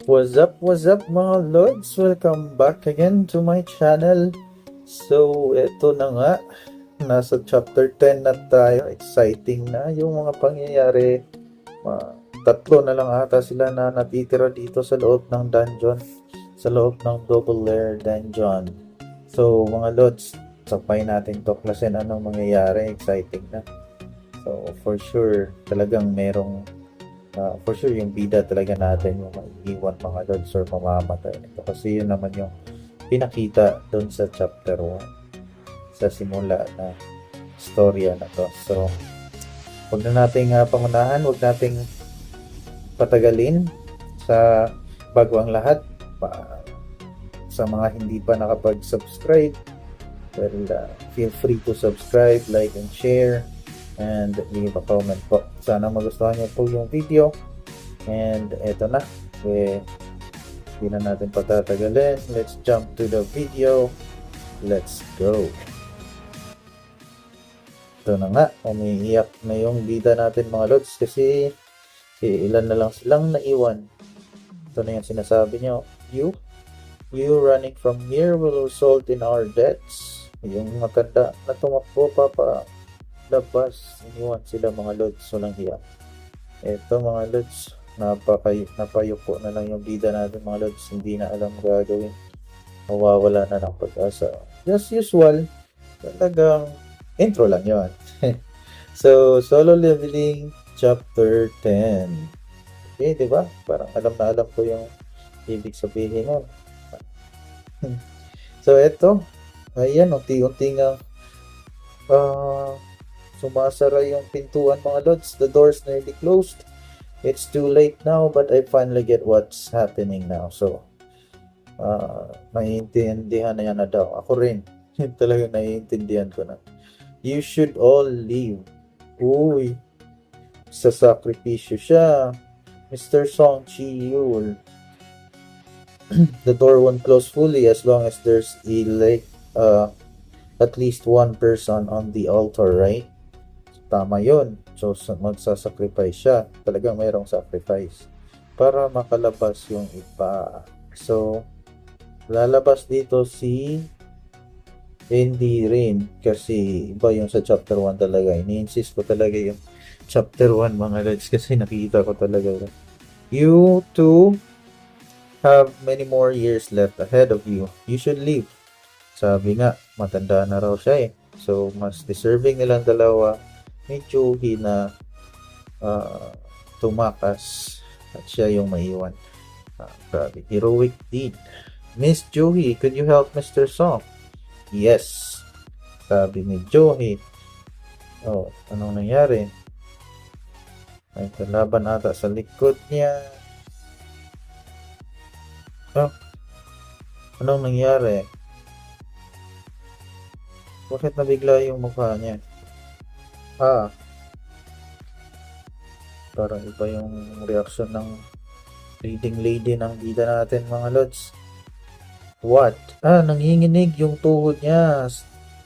What's up mga lords? Welcome back again to my channel. So, eto na nga. Nasa chapter 10 na tayo. Exciting na yung mga pangyayari. Tatlo na lang ata sila na natitira dito sa loob ng dungeon. Sa loob ng double layer dungeon. So, mga lords, sabay natin tuklasin anong mangyayari. Exciting na. So, for sure, talagang merong for sure yung bida talaga natin yung maiiwan mga lords or mamamatay nito kasi yun naman yung pinakita doon sa chapter 1 sa simula na storya na to. So wag na nating pangunahan, wag nating patagalin sa bago ang lahat. Sa mga hindi pa nakapag-subscribe, well, feel free to subscribe, like and share, and leave a comment po. Sana magustuhan niyo po yung video. And eto na, hindi na natin patatagalin. Let's jump to the video. Let's go. Ito na nga, umiiyak na yung bida natin mga lods kasi ilan na lang silang naiwan. Ito na yung sinasabi niyo. You running from here will result in our deaths. Yung matanda na tumakbo labas, iniwan sila mga lods, walang hiya. Eto mga lods, napayupo na lang yung bida natin mga lods, hindi na alam gagawin, mawawala na ng pag-asa. Just usual, talagang intro lang yun. So, solo leveling chapter 10. Okay, diba? Parang alam na alam ko yung ibig sabihin nun. So, eto, ayan, unti-unti nga sumasara yung pintuan mga lods. The door's nearly closed. It's too late now, but I finally get what's happening now. So, naiintindihan na yan na daw. Ako rin. Talaga naiintindihan ko na. You should all leave. Uy, sa sakripisyo siya. Mr. Song Chi-yul. The door won't close fully as long as there's at least one person on the altar, right? Tama yun. So, magsasacrifice siya. Talagang mayroong sacrifice para makalabas yung iba. So, lalabas dito si hindi rin kasi iba yung sa chapter 1 talaga. Ini-insist ko talaga yung chapter 1 mga lods kasi nakita ko talaga. You two have many more years left ahead of you. You should leave. Sabi nga, matanda na raw siya eh. So, mas deserving nilang dalawa ni Juhi na tumakas at siya yung maiwan. Grabe, heroic deed. Miss Juhi, could you help Mr. Song? Yes, sabi ni Juhi. Oh, anong nangyari? May kalaban ata sa likod niya. Oh, anong nangyari? Bakit nabigla yung mukha niya? Parang iba yung reaction ng leading lady ng bida natin mga lods. What? Nanginginig yung tuhod niya.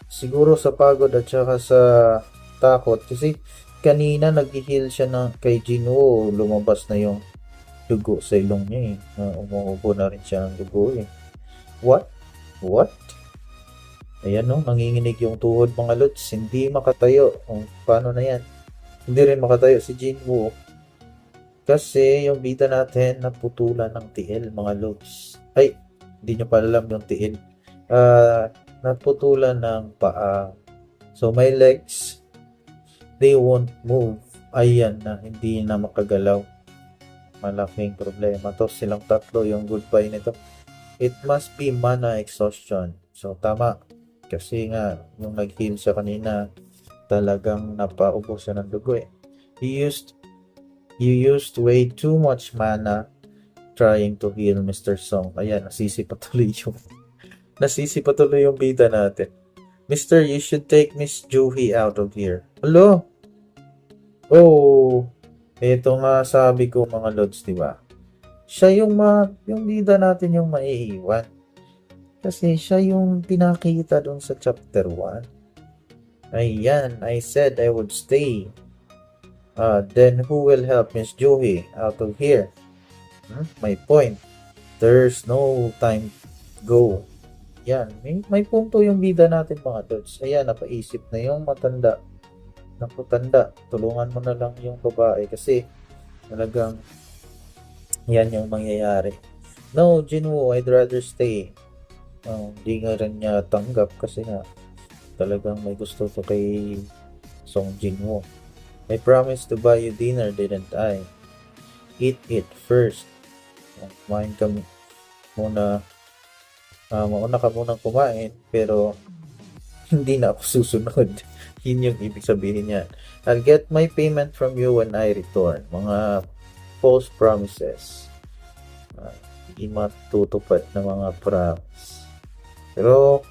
Siguro sa pagod at saka sa takot. Kasi kanina nag-heal siya kay Jinwoo. Lumabas na yung dugo sa ilong niya eh. Umuubo na rin siya ng dugo eh. What? Ayan no, nanginginig yung tuhod mga lods. Hindi makatayo. Paano na yan? Hindi rin makatayo si Jinwoo. Kasi yung bida natin naputulan ng tiil mga lods. Ay, hindi nyo pa alam yung tiil. Naputulan ng paa. So my legs, they won't move. Ayan na, hindi na makagalaw. Malaking problema to. Silang tatlo yung goodbye nito. It must be mana exhaustion. So tama. Kasi nga, yung nag-heal siya kanina, talagang napaubos siya ng dugo eh. You used way too much mana trying to heal Mr. Song. Ayan, nasisi patuloy yung bida natin. Mr., you should take Miss Juhi out of here. Hello? Oh, ito nga sabi ko mga lods, diba? Siya yung bida natin yung maiiwan. Kasi siya yung pinakita doon sa chapter 1. Ayan, I said I would stay. Then who will help Miss Juhi out of here? My point. There's no time go. Yan, may punto yung bida natin mga lods. Ayan, napaisip na yung matanda. Naku, tanda, tulungan mo na lang yung babae kasi talagang yan yung mangyayari. No, Jinwoo, I'd rather stay. Di nga rin niya tanggap kasi nga talagang may gusto to kay Song Jinwoo. I promised to buy you dinner, didn't I? Eat it first. Kumain ka muna. Mauna ka munang kumain, pero hindi na ako susunod. Yun yung ibig sabihin niya. I'll get my payment from you when I return. Mga false promises. Hindi matutupad na mga promise. Pero,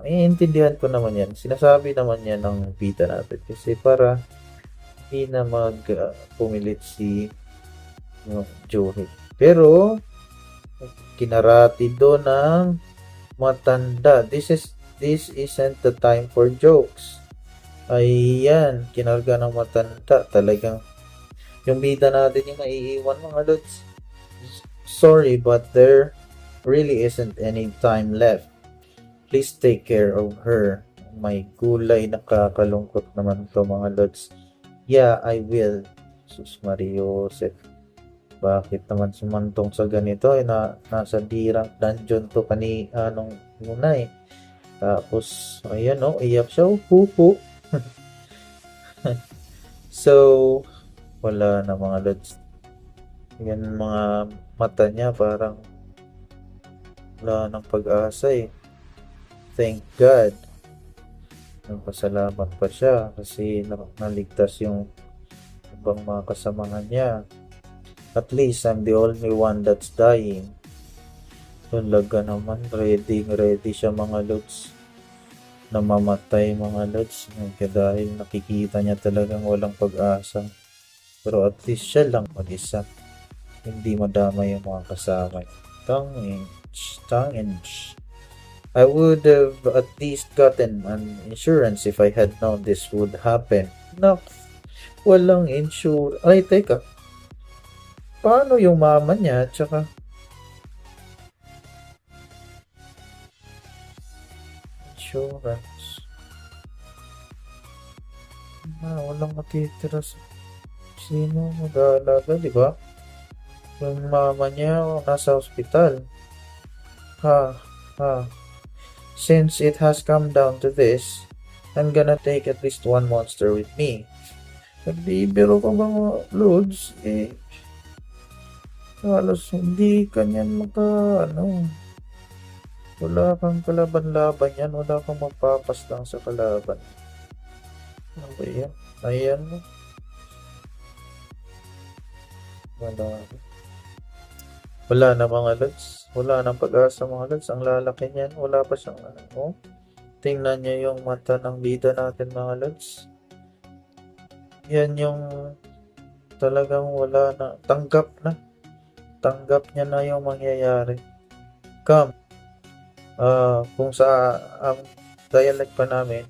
naiintindihan ko naman yan. Sinasabi naman yan ng bida natin. Kasi para hindi na pumilit si Joey. Pero, kinarati doon ng matanda. This isn't the time for jokes. Ayan, kinarga ng matanda. Talagang yung bida natin yung naiiwan mga lods. Sorry, but there really isn't any time left. Please take care of her. May gulay, nakakalungkot naman to mga lods. Yeah, I will. Sus Mariosep. Bakit naman sumantong sa ganito? Nasa dirang dungeon to anong muna eh. Tapos, ayan iyak siya. Pupo. So, wala na mga lods. Yan mga mata niya parang wala ng pag-asa eh. Thank God. Nagpasalamat pa siya kasi naligtas yung ibang mga kasamahan niya. At least I'm the only one that's dying. Talaga naman, ready siya mga lods. Namamatay mga lods. Kaya dahil nakikita niya talagang walang pag-asa. Pero at least siya lang mag-isa. Hindi madama yung mga kasama. Tongue-inch. I would have at least gotten an insurance if I had known this would happen. Nak, walang insurance. Ay, teka. Paano yung mama niya? Tsaka insurance. Walang matitira sa sino mag-aalaga, di ba? Yung mama niya nasa ospital. Since it has come down to this, I'm gonna take at least one monster with me. Nagbibiro ka ba mga loads? Halos hindi kanyan wala kang kalaban-laban yan, wala kang magpapaslang sa kalaban. Ano ba yan? Ayan mo. Wala na mga lods. Wala nang pag-asa mga lods. Ang lalaki niyan. Wala pa siyang Tingnan niya yung mata ng bida natin mga lods. Yan yung talagang wala na. Tanggap niya na yung mangyayari. Come. Kung sa dialect pa namin,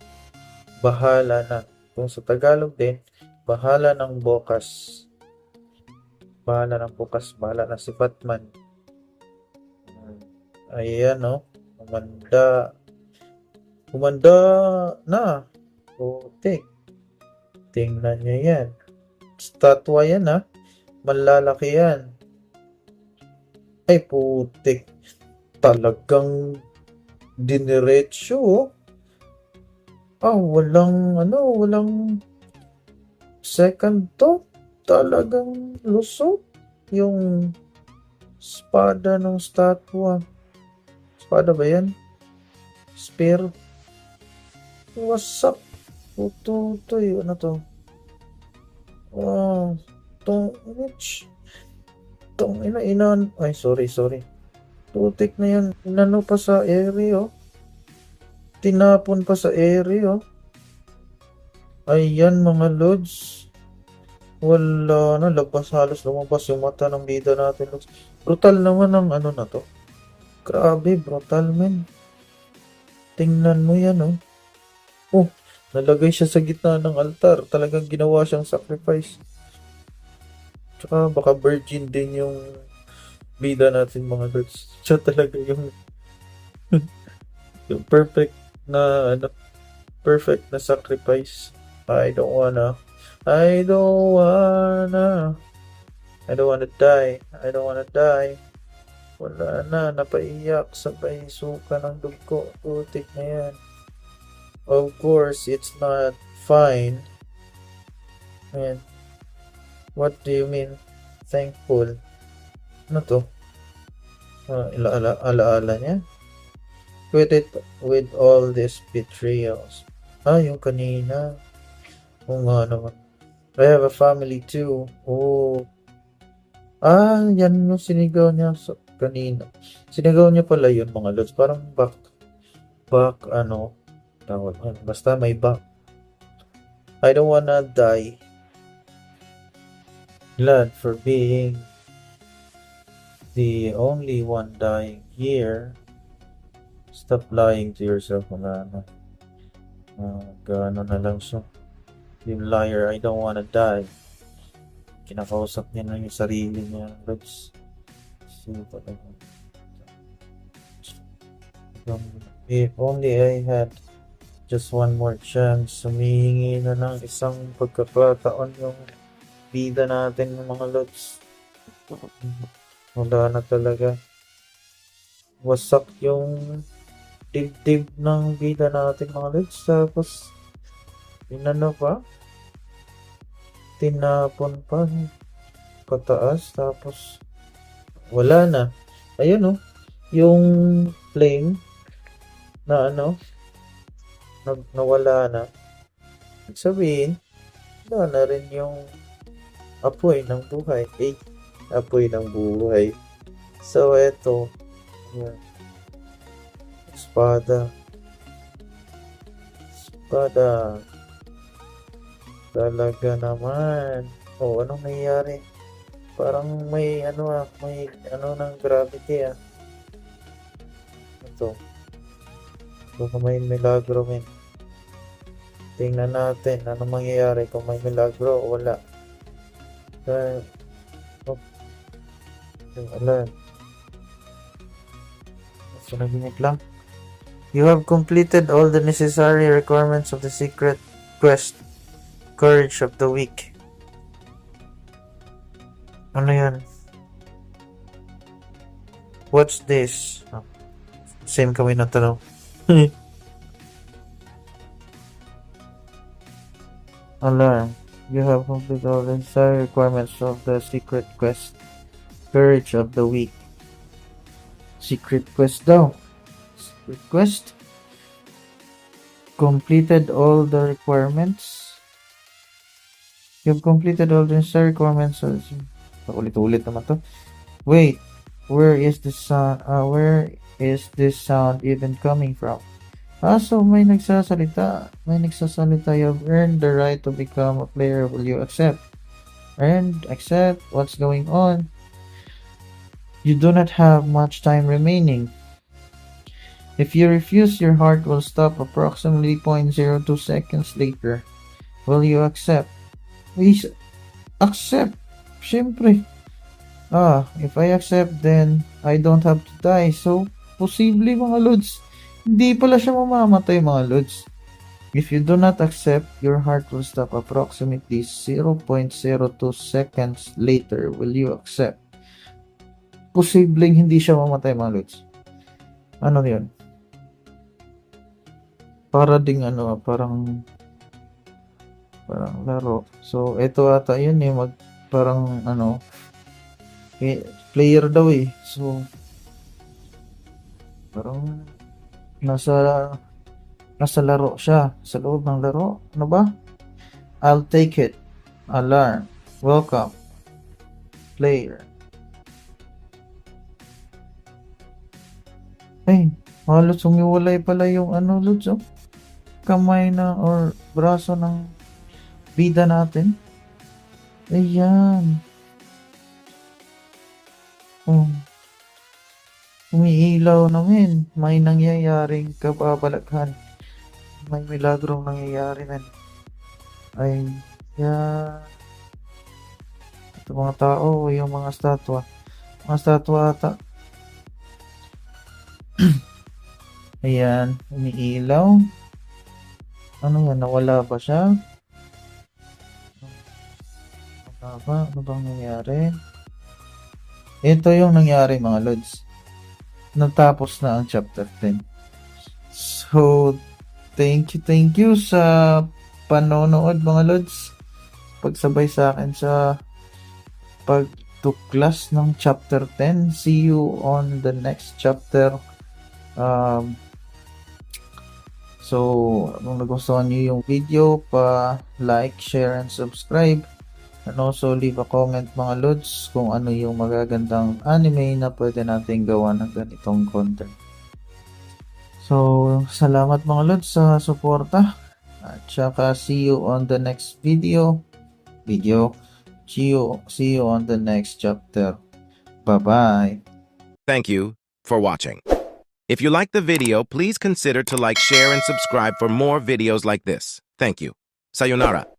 bahala na. Kung sa Tagalog din, bahala ng bukas. Bahala na si Batman. Ayan Umanda na. Putik. Tingnan niya yan. Statwa yan Malalaki yan. Ay putik. Talagang diniretso. Walang second to. Talagang lusot yung espada ng statwa. Espada ba yan? Spear. Wasak. Tutoy. Ano to? Ay, sorry. Tutik na yan. Inano pa sa area, Tinapon pa sa area, Ayan, mga lods. Wala na. Halos lumabas yung mata ng bida natin, lods. Brutal naman ang na to. Grabe, brutal, men. Tingnan mo yan, nalagay siya sa gitna ng altar. Talagang ginawa siyang sacrifice. Tsaka baka virgin din yung bida natin mga lods. Siya talaga yung na perfect na sacrifice. I don't wanna, I don't wanna die. I don't wanna die. Wala na, napaiyak, sabay suka ng dugo. Putik na yan. Of course, it's not fine. And what do you mean? Thankful. Ano to? Alaala niya? Quit it with all these betrayals. Yung kanina. Oo nga naman. I have a family too. Oh. Yan yung sinigaw niya kanina. Sinigaw niya pala yun mga lods. Parang back, tawag. Basta may back. I don't wanna die. Glad for being the only one dying here. Stop lying to yourself. Gaano na lang siya. You liar, I don't wanna die. Kinakausap niya na yung sarili niya. If only I had just one more chance, humihingi na ng isang pagkakataon yung bida natin ng mga lods. Wala na talaga. Wasak yung dibdib ng bida natin mga lods. Tapos tinapon pa pataas, tapos wala na. Ayun yung flame na nawala na. Ibig sabihin, wala na rin yung apoy ng buhay. Apoy ng buhay. So, eto. Yan. Espada. Talaga naman. Anong nangyayari? Parang may ng gravity Ito. Baka may milagro, men. Tingnan natin anong mangyayari kung may milagro o wala. Wala. So, naginip lang. You have completed all the necessary requirements of the secret quest, Courage of the Weak. Ano yan? What's this? Same kami na tanong. Alarm. You have completed all the necessary requirements of the secret quest, Courage of the Weak. Secret quest daw. Secret quest. Completed all the requirements. You've completed all the necessary requirements. Ulit-ulit naman to. Wait, where is this sound even coming from? So may nagsasalita. You've earned the right to become a player. Will you accept? Accept. What's going on? You do not have much time remaining. If you refuse, your heart will stop approximately 0.02 seconds later. Will you accept? Please accept. Siyempre. If I accept, then I don't have to die. So, posible mga lods. Hindi pala siya mamamatay mga lods. If you do not accept, your heart will stop approximately 0.02 seconds later. Will you accept? Posibleng hindi siya mamatay mga lods. Ano yun? Para ding parang laro. So, ito ata yun parang player daw So, parang nasa laro siya. Sa loob ng laro. Ano ba? I'll take it. Alarm. Welcome. Player. Halos sumiwalay pala yung Lods, kamay na or braso ng bida natin. Ayan. Umiilaw namin. May nangyayaring kababalaghan. May milagrong nangyayari, men. Ito mga tao, yung mga statwa. Mga statwa ata. Ayan, umiilaw. Ano yan, nawala ba siya? Wala ba? Ano bang nangyari? Ito yung nangyari mga lods. Natapos na ang chapter 10. So, thank you sa panonood mga lods. Pagsabay sa akin sa pagtuklas ng chapter 10. See you on the next chapter. So, kung nagustuhan nyo yung video, like, share, and subscribe. And also, leave a comment mga lods kung ano yung magagandang anime na pwede natin gawa ng ganitong content. So, salamat mga lods sa suporta. At saka, see you on the next video. See you on the next chapter. Bye-bye. Thank you for watching. If you like the video, please consider to like, share, and subscribe for more videos like this. Thank you. Sayonara.